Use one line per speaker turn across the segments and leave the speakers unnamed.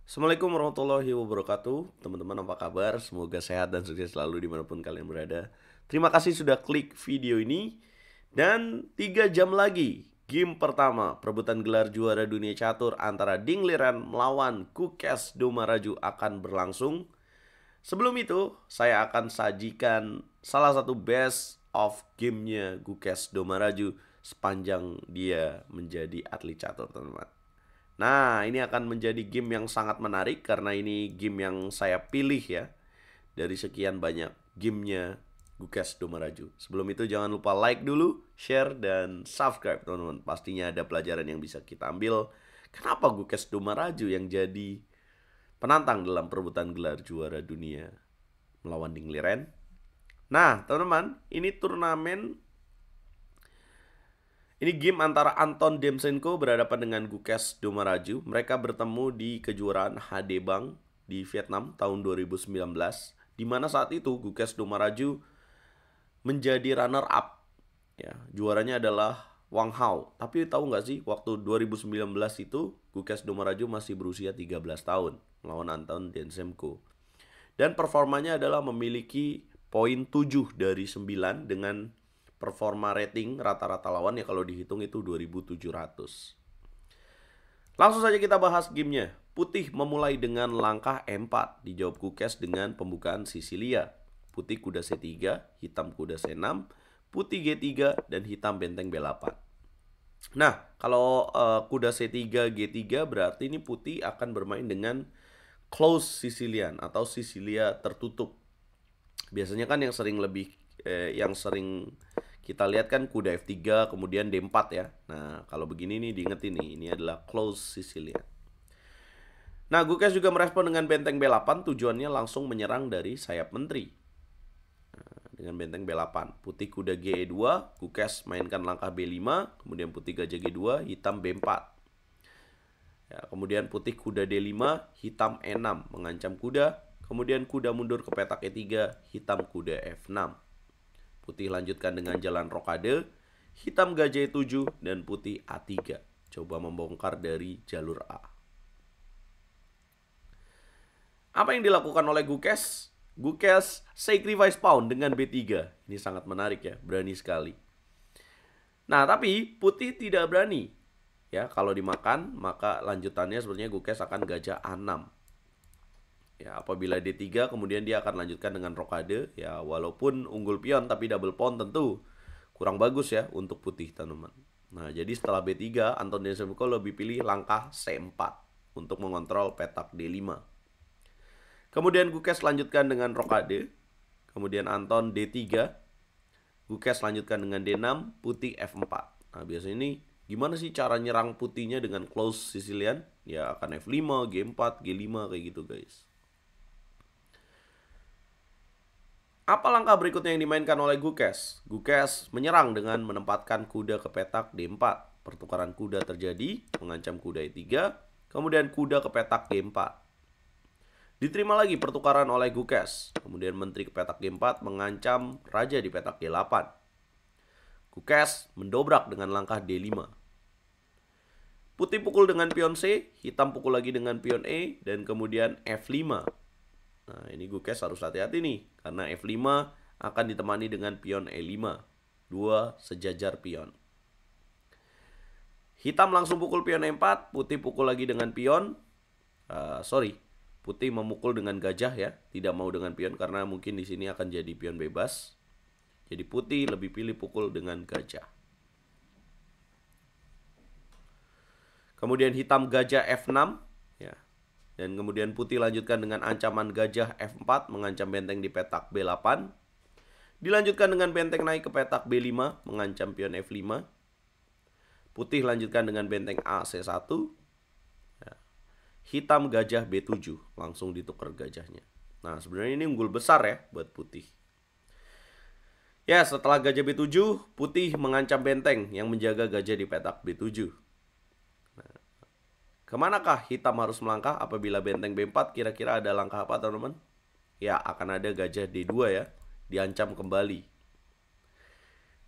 Assalamualaikum warahmatullahi wabarakatuh. Teman-teman apa kabar? Semoga sehat dan sukses selalu dimanapun kalian berada. Terima kasih sudah klik video ini. Dan 3 jam lagi game pertama perebutan gelar juara dunia catur antara Ding Liren melawan Gukes Domaraju akan berlangsung. Sebelum itu saya akan sajikan salah satu best of gamenya Gukes Domaraju sepanjang dia menjadi atlet catur, teman-teman. Nah, ini akan menjadi game yang sangat menarik karena ini game yang saya pilih ya dari sekian banyak gamenya Gukes Domaraju. Sebelum itu jangan lupa like dulu, share, dan subscribe, teman-teman. Pastinya ada pelajaran yang bisa kita ambil. Kenapa Gukes Domaraju yang jadi penantang dalam perebutan gelar juara dunia melawan Ding Liren? Nah, teman-teman, ini game antara Anton Demchenko berhadapan dengan Gukes Domaraju. Mereka bertemu di kejuaraan HD Bank di Vietnam tahun 2019, di mana saat itu Gukes Domaraju menjadi runner up. Ya, juaranya adalah Wang Hao. Tapi tahu nggak sih, waktu 2019 itu Gukes Domaraju masih berusia 13 tahun melawan Anton Demchenko. Dan performanya adalah memiliki poin 7 dari 9 dengan performa rating rata-rata lawan ya kalau dihitung itu 2700. Langsung saja kita bahas gamenya. Putih memulai dengan langkah E4. Dijawab Gukes dengan pembukaan Sisilia. Putih kuda C3, hitam kuda C6, putih G3, dan hitam benteng B8. Nah, kalau kuda C3, G3 berarti ini putih akan bermain dengan close Sicilian atau Sisilia tertutup. Biasanya kan yang sering kita lihat kan kuda F3 kemudian D4 ya. Nah, kalau begini nih diingetin nih, ini adalah close Sicilian. Nah, Gukes juga merespon dengan benteng B8, tujuannya langsung menyerang dari sayap menteri. Nah, dengan benteng B8, putih kuda Ge2, Gukes mainkan langkah B5, kemudian putih gajah G2, hitam B4. Ya, kemudian putih kuda D5, hitam E6 mengancam kuda, kemudian kuda mundur ke petak E3, hitam kuda F6. Putih lanjutkan dengan jalan rokade, hitam gajah E7, dan putih A3. Coba membongkar dari jalur A. Apa yang dilakukan oleh Gukes? Gukes sacrifice pawn dengan B3. Ini sangat menarik ya, berani sekali. Nah, tapi putih tidak berani. Ya, kalau dimakan, maka lanjutannya sebenarnya Gukes akan gajah A6. Ya, apabila D3 kemudian dia akan lanjutkan dengan rokade. Ya, walaupun unggul pion tapi double pawn tentu kurang bagus ya untuk putih, teman-teman. Nah, jadi setelah B3, Anton Demchenko lebih pilih langkah C4 untuk mengontrol petak D5. Kemudian Gukes lanjutkan dengan rokade. Kemudian Anton D3. Gukes lanjutkan dengan D6, putih F4. Nah, biasanya ini gimana sih cara nyerang putihnya dengan close Sicilian? Ya, akan F5, G4, G5 kayak gitu, guys. Apa langkah berikutnya yang dimainkan oleh Gukes? Gukes menyerang dengan menempatkan kuda ke petak D4. Pertukaran kuda terjadi, mengancam kuda E3, kemudian kuda ke petak G4. Diterima lagi pertukaran oleh Gukes, kemudian menteri ke petak G4 mengancam raja di petak G8. Gukes mendobrak dengan langkah D5. Putih pukul dengan pion C, hitam pukul lagi dengan pion E, dan kemudian F5. Nah, ini Gukes harus hati-hati nih, karena F5 akan ditemani dengan pion E5. Dua sejajar pion. Hitam langsung pukul pion E4, putih pukul lagi dengan pion. Putih memukul dengan gajah ya, tidak mau dengan pion karena mungkin di sini akan jadi pion bebas. Jadi putih lebih pilih pukul dengan gajah. Kemudian hitam gajah F6 ya. Dan kemudian putih lanjutkan dengan ancaman gajah F4 mengancam benteng di petak B8. Dilanjutkan dengan benteng naik ke petak B5 mengancam pion F5. Putih lanjutkan dengan benteng A C1. Ya. Hitam gajah B7, langsung ditukar gajahnya. Nah, sebenarnya ini unggul besar ya buat putih. Ya, setelah gajah B7, putih mengancam benteng yang menjaga gajah di petak B7. Kemanakah hitam harus melangkah apabila benteng B4? Kira-kira ada langkah apa, teman-teman? Ya, akan ada gajah D2 ya, diancam kembali.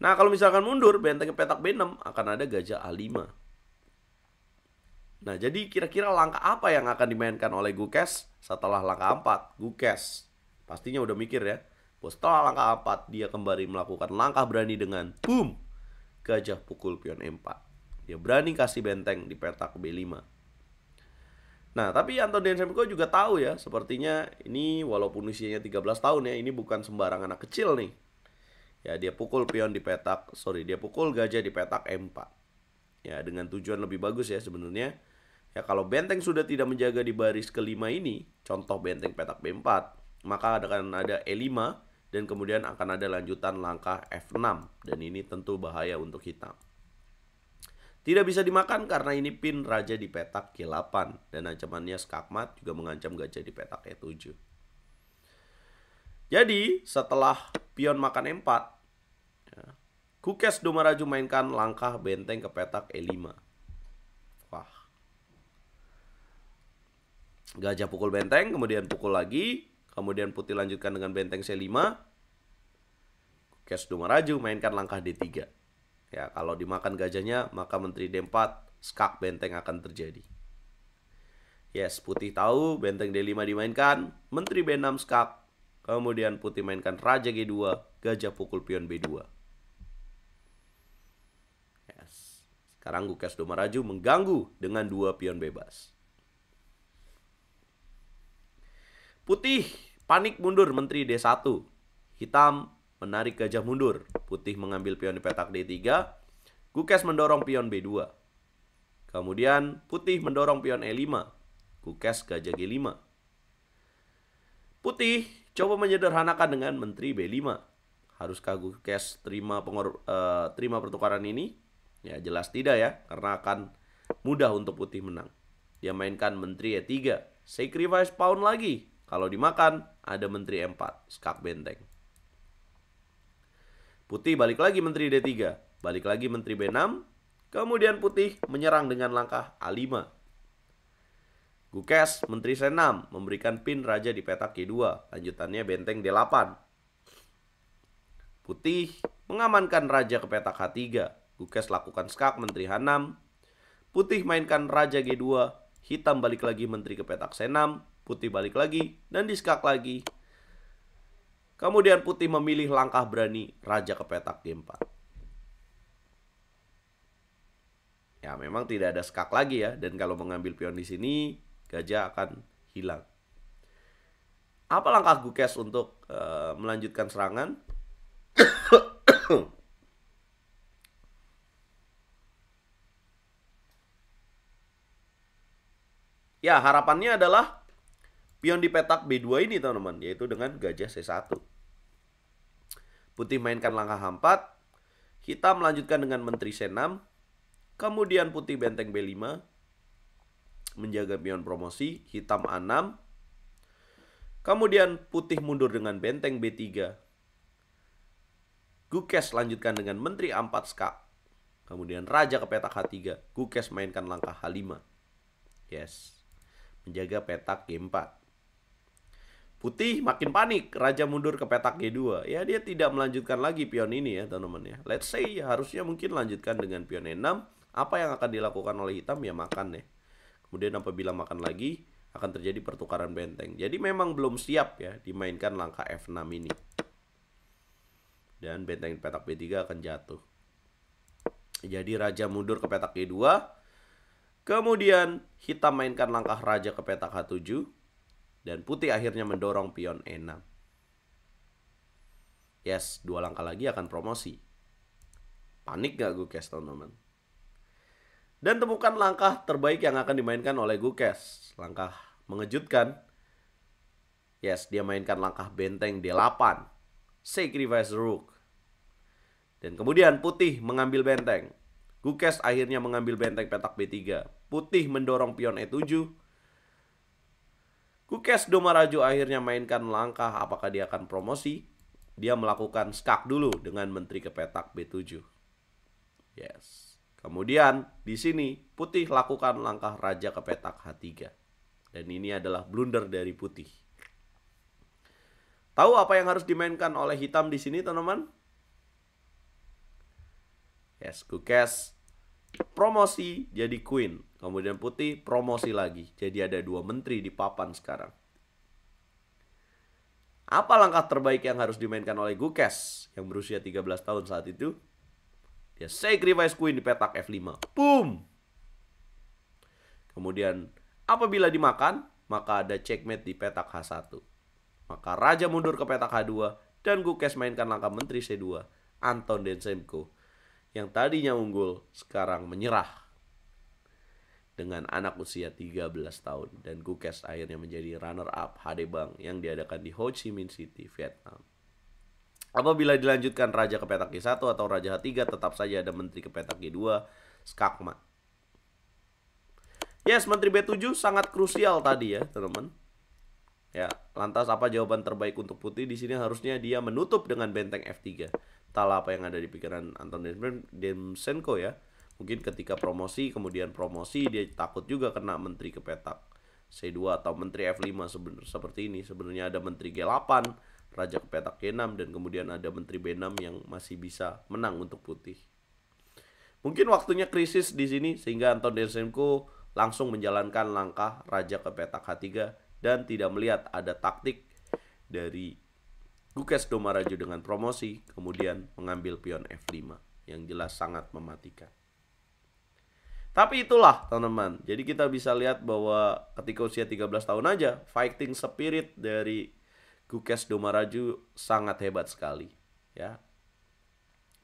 Nah, kalau misalkan mundur, benteng petak B6 akan ada gajah A5. Nah, jadi kira-kira langkah apa yang akan dimainkan oleh Gukes setelah langkah 4? Gukes pastinya udah mikir ya. Setelah langkah 4, dia kembali melakukan langkah berani dengan boom, gajah pukul pion E4. Dia berani kasih benteng di petak B5. Nah, tapi Anton Densenko juga tahu ya, sepertinya ini walaupun usianya 13 tahun ya, ini bukan sembarang anak kecil nih. Ya, dia pukul dia pukul gajah di petak E4. Ya, dengan tujuan lebih bagus ya sebenarnya. Ya, kalau benteng sudah tidak menjaga di baris kelima ini, contoh benteng petak B4, maka akan ada E5 dan kemudian akan ada lanjutan langkah F6, dan ini tentu bahaya untuk hitam. Tidak bisa dimakan karena ini pin raja di petak G8 dan ancamannya skakmat juga mengancam gajah di petak E7. Jadi setelah pion makan E4, ya, Gukes Domaraju mainkan langkah benteng ke petak E5. Wah, gajah pukul benteng, kemudian pukul lagi, kemudian putih lanjutkan dengan benteng C5. Gukes Domaraju mainkan langkah D3. Ya, kalau dimakan gajahnya, maka menteri D4, skak benteng akan terjadi. Yes, putih tahu benteng D5 dimainkan, menteri B6 skak, kemudian putih mainkan raja G2, gajah pukul pion B2. Yes. Sekarang Gukes Domaraju mengganggu dengan 2 pion bebas. Putih panik mundur menteri D1. Hitam menarik gajah mundur. Putih mengambil pion di petak D3. Gukes mendorong pion B2. Kemudian putih mendorong pion E5. Gukes gajah G5. Putih coba menyederhanakan dengan menteri B5. Haruskah Gukes terima pertukaran ini? Ya, jelas tidak ya, karena akan mudah untuk putih menang. Dia mainkan menteri E3. Sacrifice pawn lagi. Kalau dimakan, ada menteri E4, skak benteng. Putih balik lagi menteri D3, balik lagi menteri B6, kemudian putih menyerang dengan langkah A5. Gukes menteri C6 memberikan pin raja di petak G2, lanjutannya benteng D8. Putih mengamankan raja ke petak H3, Gukes lakukan skak menteri H6. Putih mainkan raja G2, hitam balik lagi menteri ke petak C6. Putih balik lagi dan diskak lagi. Kemudian putih memilih langkah berani raja ke petak G4. Ya, memang tidak ada skak lagi ya, dan kalau mengambil pion di sini gajah akan hilang. Apa langkah Gukes untuk melanjutkan serangan? Ya, harapannya adalah pion di petak B2 ini teman-teman, yaitu dengan gajah C1. Putih mainkan langkah H4, hitam melanjutkan dengan menteri C6, kemudian putih benteng B5, menjaga pion promosi, hitam A6, kemudian putih mundur dengan benteng B3. Gukes lanjutkan dengan menteri A4 skak, kemudian raja ke petak H3, Gukes mainkan langkah H5. Yes, menjaga petak G4. Putih makin panik, raja mundur ke petak G2. Ya, dia tidak melanjutkan lagi pion ini ya teman-teman ya. Let's say harusnya mungkin lanjutkan dengan pion E6. Apa yang akan dilakukan oleh hitam? Ya makan ya. Kemudian apabila makan lagi, akan terjadi pertukaran benteng. Jadi memang belum siap ya dimainkan langkah F6 ini. Dan benteng petak B3 akan jatuh. Jadi raja mundur ke petak G2. Kemudian hitam mainkan langkah raja ke petak H7. Dan putih akhirnya mendorong pion E6. Yes, 2 langkah lagi akan promosi. Panik gak Gukes teman-teman? Dan temukan langkah terbaik yang akan dimainkan oleh Gukes. Langkah mengejutkan. Yes, dia mainkan langkah benteng D8. Sacrifice rook. Dan kemudian putih mengambil benteng. Gukes akhirnya mengambil benteng petak B3. Putih mendorong pion E7. Gukes Domaraju akhirnya mainkan langkah apakah dia akan promosi. Dia melakukan skak dulu dengan menteri ke petak B7. Yes. Kemudian di sini putih lakukan langkah raja ke petak H3. Dan ini adalah blunder dari putih. Tahu apa yang harus dimainkan oleh hitam di sini, teman-teman? Yes, Gukes promosi jadi queen. Kemudian putih promosi lagi. Jadi ada 2 menteri di papan sekarang. Apa langkah terbaik yang harus dimainkan oleh Gukes yang berusia 13 tahun saat itu? Dia sacrifice queen di petak F5. Boom! Kemudian apabila dimakan, maka ada checkmate di petak H1. Maka raja mundur ke petak H2 dan Gukes mainkan langkah menteri C2. Anton Densenko yang tadinya unggul sekarang menyerah dengan anak usia 13 tahun. Dan Gukes akhirnya menjadi runner up Hadebang yang diadakan di Ho Chi Minh City, Vietnam. Apabila dilanjutkan raja ke petak G1 atau raja H3, tetap saja ada menteri ke petak G2, skakmat. Yes, menteri B7 sangat krusial tadi ya, teman-teman. Ya, lantas apa jawaban terbaik untuk putih di sini? Harusnya dia menutup dengan benteng F3. Entahlah apa yang ada di pikiran Anton Demsenko ya. Mungkin ketika promosi, kemudian promosi dia takut juga kena menteri ke petak C2 atau menteri F5 seperti ini. Sebenarnya ada menteri G8, raja ke petak G6, dan kemudian ada menteri B6 yang masih bisa menang untuk putih. Mungkin waktunya krisis di sini sehingga Anton Demsenko langsung menjalankan langkah raja ke petak H3 dan tidak melihat ada taktik dari Gukes Domaraju dengan promosi, kemudian mengambil pion F5 yang jelas sangat mematikan. Tapi itulah teman-teman, jadi kita bisa lihat bahwa ketika usia 13 tahun aja, fighting spirit dari Gukes Domaraju sangat hebat sekali ya.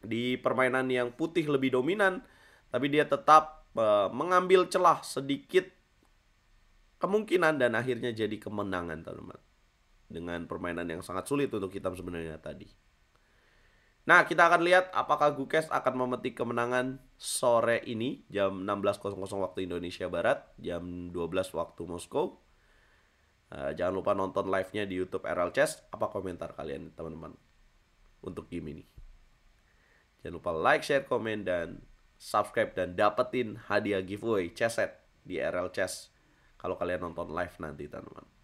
Di permainan yang putih lebih dominan, tapi dia tetap mengambil celah sedikit kemungkinan dan akhirnya jadi kemenangan, teman-teman. Dengan permainan yang sangat sulit untuk hitam sebenarnya tadi. Nah, kita akan lihat apakah Gukes akan memetik kemenangan sore ini jam 16.00 waktu Indonesia Barat, jam 12 waktu Moskow. Jangan lupa nonton live-nya di YouTube RL Chess. Apa komentar kalian, teman-teman, untuk game ini? Jangan lupa like, share, komen, dan subscribe dan dapetin hadiah giveaway chess set di RL Chess kalau kalian nonton live nanti, teman-teman.